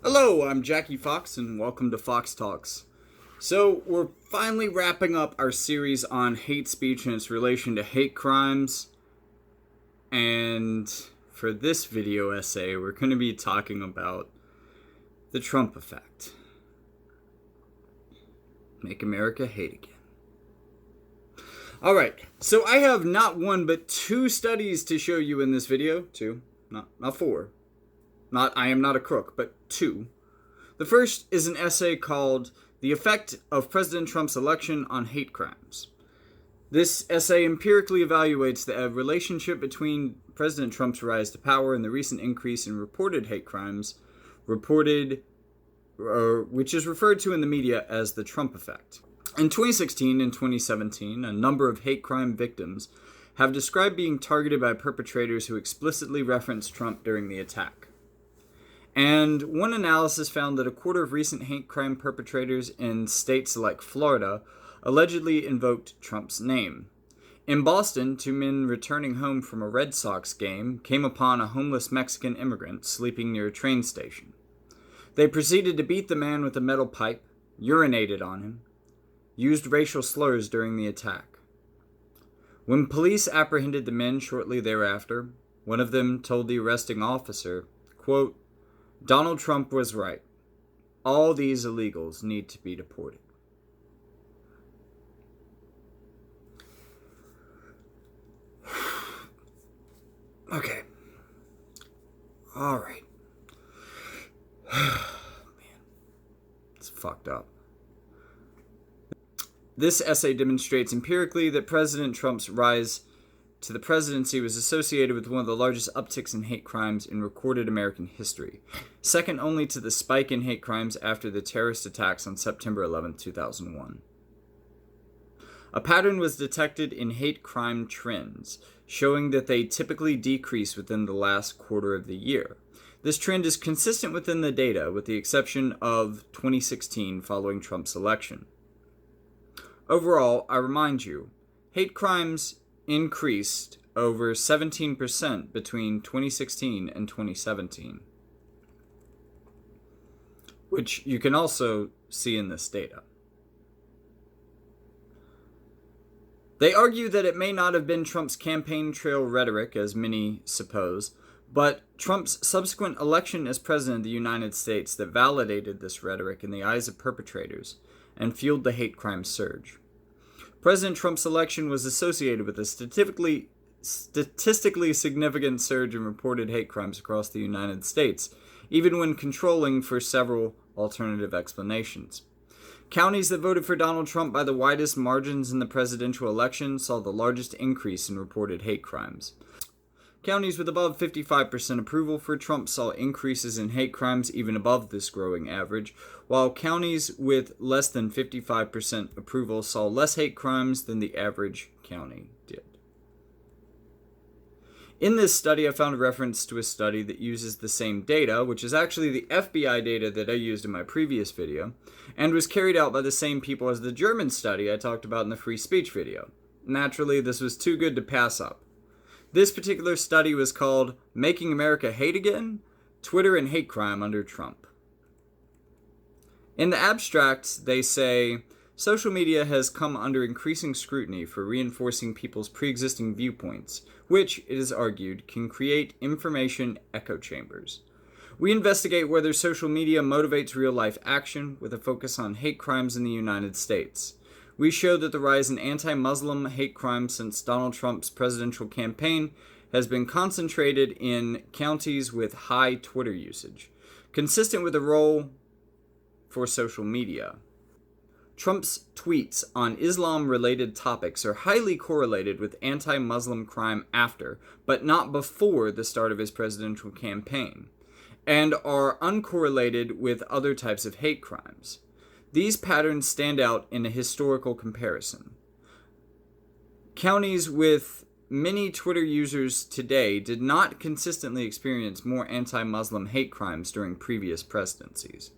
Hello, I'm Jackie Fox, and welcome to Fox Talks. So, we're finally wrapping up our series on hate speech and its relation to hate crimes. And for this video essay, we're going to be talking about the Trump effect. Make America hate again. Alright, so I have not one but two studies to show you in this video. Two, not four. I am not a crook, but two. The first is an essay called The Effect of President Trump's Election on Hate Crimes. This essay empirically evaluates the relationship between President Trump's rise to power and the recent increase in reported hate crimes, which is referred to in the media as the Trump effect. In 2016 and 2017, a number of hate crime victims have described being targeted by perpetrators who explicitly referenced Trump during the attack. And one analysis found that a quarter of recent hate crime perpetrators in states like Florida allegedly invoked Trump's name. In Boston, two men returning home from a Red Sox game came upon a homeless Mexican immigrant sleeping near a train station. They proceeded to beat the man with a metal pipe, urinated on him, used racial slurs during the attack. When police apprehended the men shortly thereafter, one of them told the arresting officer, quote, "Donald Trump was right. All these illegals need to be deported." Okay. All right. Man, it's fucked up. This essay demonstrates empirically that President Trump's rise to the presidency was associated with one of the largest upticks in hate crimes in recorded American history, second only to the spike in hate crimes after the terrorist attacks on September 11, 2001. A pattern was detected in hate crime trends, showing that they typically decrease within the last quarter of the year. This trend is consistent within the data, with the exception of 2016 following Trump's election. Overall, I remind you, hate crimes increased over 17% between 2016 and 2017, which you can also see in this data. They argue that it may not have been Trump's campaign trail rhetoric, as many suppose, but Trump's subsequent election as president of the United States that validated this rhetoric in the eyes of perpetrators and fueled the hate crime surge. President Trump's election was associated with a statistically significant surge in reported hate crimes across the United States, even when controlling for several alternative explanations. Counties that voted for Donald Trump by the widest margins in the presidential election saw the largest increase in reported hate crimes. Counties with above 55% approval for Trump saw increases in hate crimes even above this growing average, while counties with less than 55% approval saw less hate crimes than the average county did. In this study, I found a reference to a study that uses the same data, which is actually the FBI data that I used in my previous video, and was carried out by the same people as the German study I talked about in the free speech video. Naturally, this was too good to pass up. This particular study was called Making America Hate Again? Twitter and Hate Crime Under Trump. In the abstract, they say, social media has come under increasing scrutiny for reinforcing people's pre-existing viewpoints, which, it is argued, can create information echo chambers. We investigate whether social media motivates real-life action with a focus on hate crimes in the United States. We show that the rise in anti-Muslim hate crime since Donald Trump's presidential campaign has been concentrated in counties with high Twitter usage, consistent with the role for social media. Trump's tweets on Islam-related topics are highly correlated with anti-Muslim crime after, but not before, the start of his presidential campaign, and are uncorrelated with other types of hate crimes. These patterns stand out in a historical comparison. Counties with many Twitter users today did not consistently experience more anti-Muslim hate crimes during previous presidencies.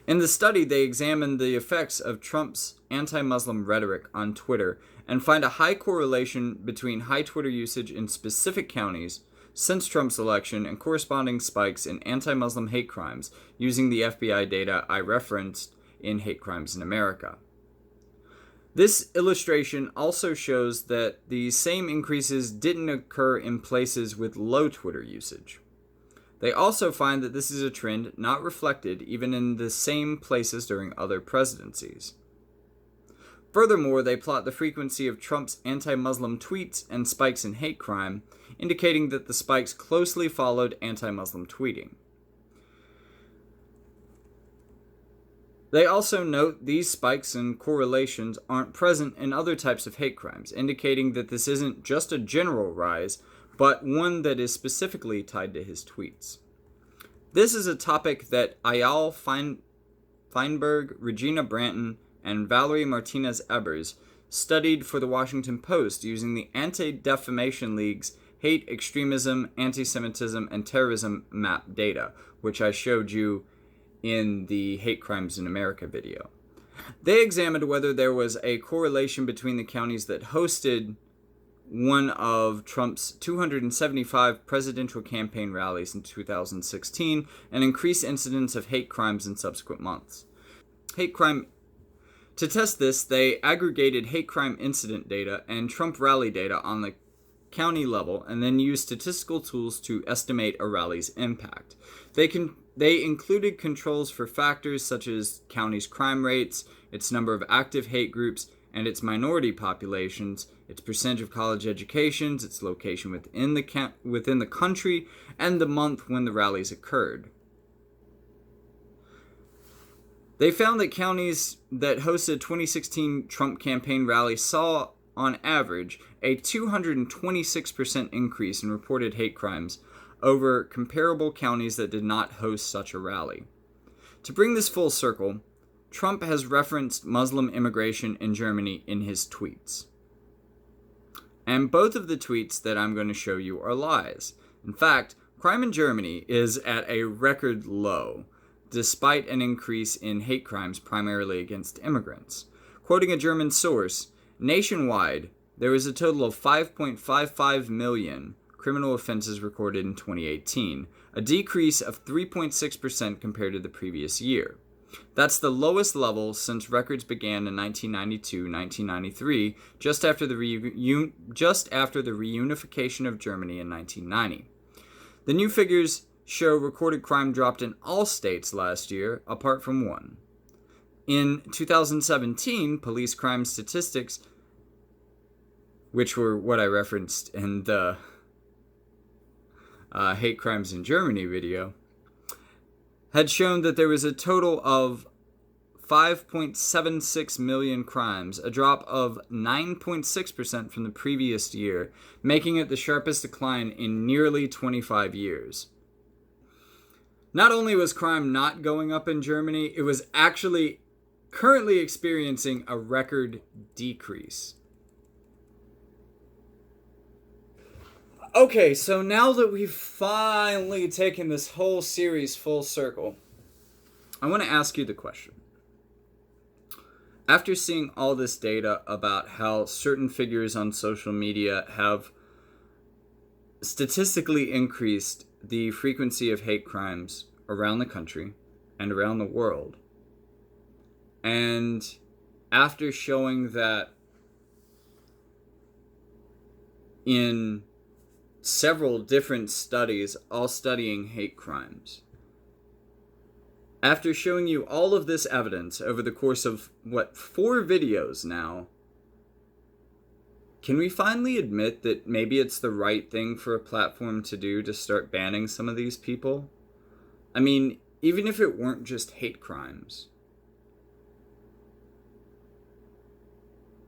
In the study, they examined the effects of Trump's anti-Muslim rhetoric on Twitter and find a high correlation between high Twitter usage in specific counties since Trump's election and corresponding spikes in anti-Muslim hate crimes using the FBI data I referenced in Hate Crimes in America. This illustration also shows that the same increases didn't occur in places with low Twitter usage. They also find that this is a trend not reflected even in the same places during other presidencies. Furthermore, they plot the frequency of Trump's anti-Muslim tweets and spikes in hate crime, indicating that the spikes closely followed anti-Muslim tweeting. They also note these spikes and correlations aren't present in other types of hate crimes, indicating that this isn't just a general rise, but one that is specifically tied to his tweets. This is a topic that Eyal Feinberg, Regina Branton, and Valerie Martinez-Ebers studied for the Washington Post using the Anti-Defamation League's Hate, Extremism, Anti-Semitism, and Terrorism map data, which I showed you in the Hate Crimes in America video. They examined whether there was a correlation between the counties that hosted one of Trump's 275 presidential campaign rallies in 2016 and increased incidents of hate crimes in subsequent months. To test this, they aggregated hate crime incident data and Trump rally data on the county level and then used statistical tools to estimate a rally's impact. They included controls for factors such as county's crime rates, its number of active hate groups, and its minority populations, its percentage of college educations, its location within the country, and the month when the rallies occurred. They found that counties that hosted 2016 Trump campaign rallies saw, on average, a 226% increase in reported hate crimes over comparable counties that did not host such a rally. To bring this full circle, Trump has referenced Muslim immigration in Germany in his tweets. And both of the tweets that I'm going to show you are lies. In fact, crime in Germany is at a record low, despite an increase in hate crimes primarily against immigrants. Quoting a German source, nationwide, there was a total of 5.55 million criminal offenses recorded in 2018, a decrease of 3.6% compared to the previous year. That's the lowest level since records began in 1992-1993, just after the reunification of Germany in 1990. The new figures show recorded crime dropped in all states last year, apart from one. In 2017, police crime statistics, which were what I referenced in the Hate Crimes in Germany video, had shown that there was a total of 5.76 million crimes, a drop of 9.6% from the previous year, making it the sharpest decline in nearly 25 years. Not only was crime not going up in Germany, it was actually currently experiencing a record decrease. Okay, so now that we've finally taken this whole series full circle, I want to ask you the question. After seeing all this data about how certain figures on social media have statistically increased the frequency of hate crimes around the country and around the world, and after showing that in several different studies, all studying hate crimes, after showing you all of this evidence over the course of, 4 videos now, can we finally admit that maybe it's the right thing for a platform to do to start banning some of these people? I mean, even if it weren't just hate crimes.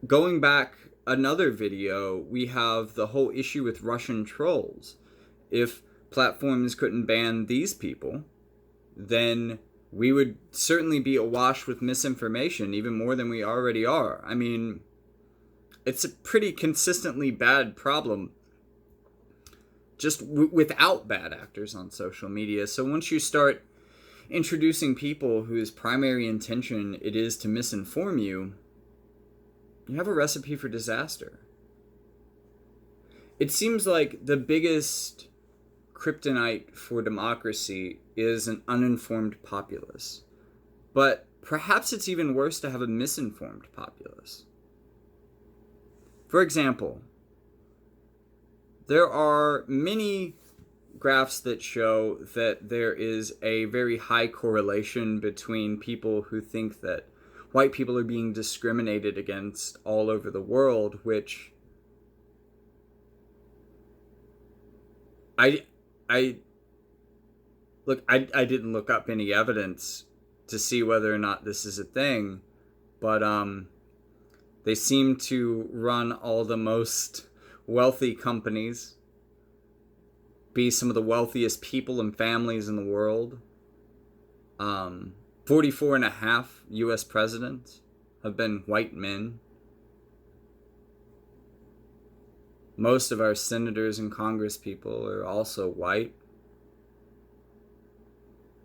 Going back another video, we have the whole issue with Russian trolls. If platforms couldn't ban these people, then we would certainly be awash with misinformation, even more than we already are. I mean, it's a pretty consistently bad problem just without bad actors on social media. So once you start introducing people whose primary intention it is to misinform you, you have a recipe for disaster. It seems like the biggest kryptonite for democracy is an uninformed populace. But perhaps it's even worse to have a misinformed populace. For example, there are many graphs that show that there is a very high correlation between people who think that white people are being discriminated against all over the world, which I didn't look up any evidence to see whether or not this is a thing, but they seem to run all the most wealthy companies, be some of the wealthiest people and families in the world. 44 and a half U.S. presidents have been white men. Most of our senators and Congress people are also white.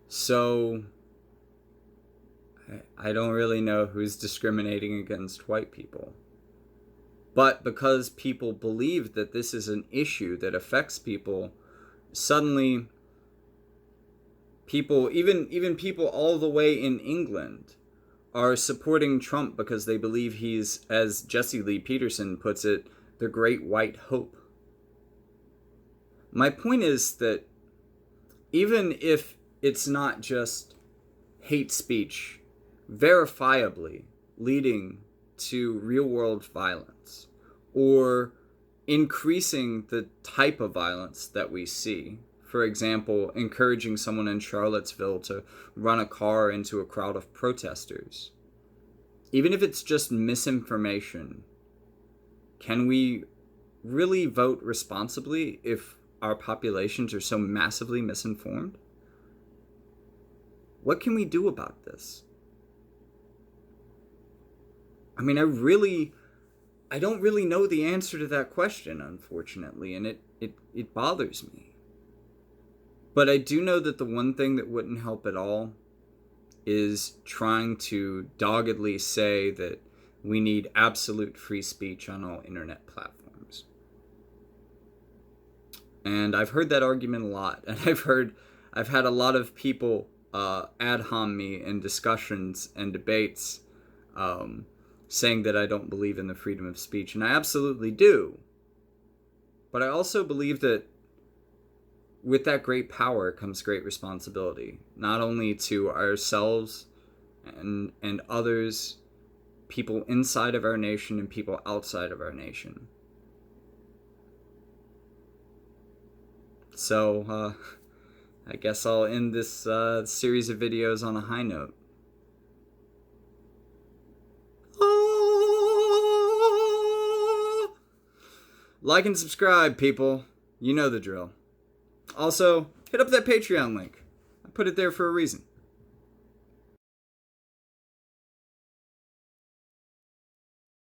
So I don't really know who's discriminating against white people. But because people believe that this is an issue that affects people, suddenly people, even people all the way in England, are supporting Trump because they believe he's, as Jesse Lee Peterson puts it, the great white hope. My point is that even if it's not just hate speech verifiably leading to real-world violence or increasing the type of violence that we see, for example, encouraging someone in Charlottesville to run a car into a crowd of protesters, even if it's just misinformation, can we really vote responsibly if our populations are so massively misinformed? What can we do about this? I mean, I don't really know the answer to that question, unfortunately, and it bothers me. But I do know that the one thing that wouldn't help at all is trying to doggedly say that we need absolute free speech on all internet platforms. And I've heard that argument a lot, and I've had a lot of people ad hom me in discussions and debates, saying that I don't believe in the freedom of speech, and I absolutely do. But I also believe that with that great power comes great responsibility, not only to ourselves and others, people inside of our nation and people outside of our nation. So, I guess I'll end this series of videos on a high note. Like and subscribe, people. You know the drill. Also, hit up that Patreon link. I put it there for a reason.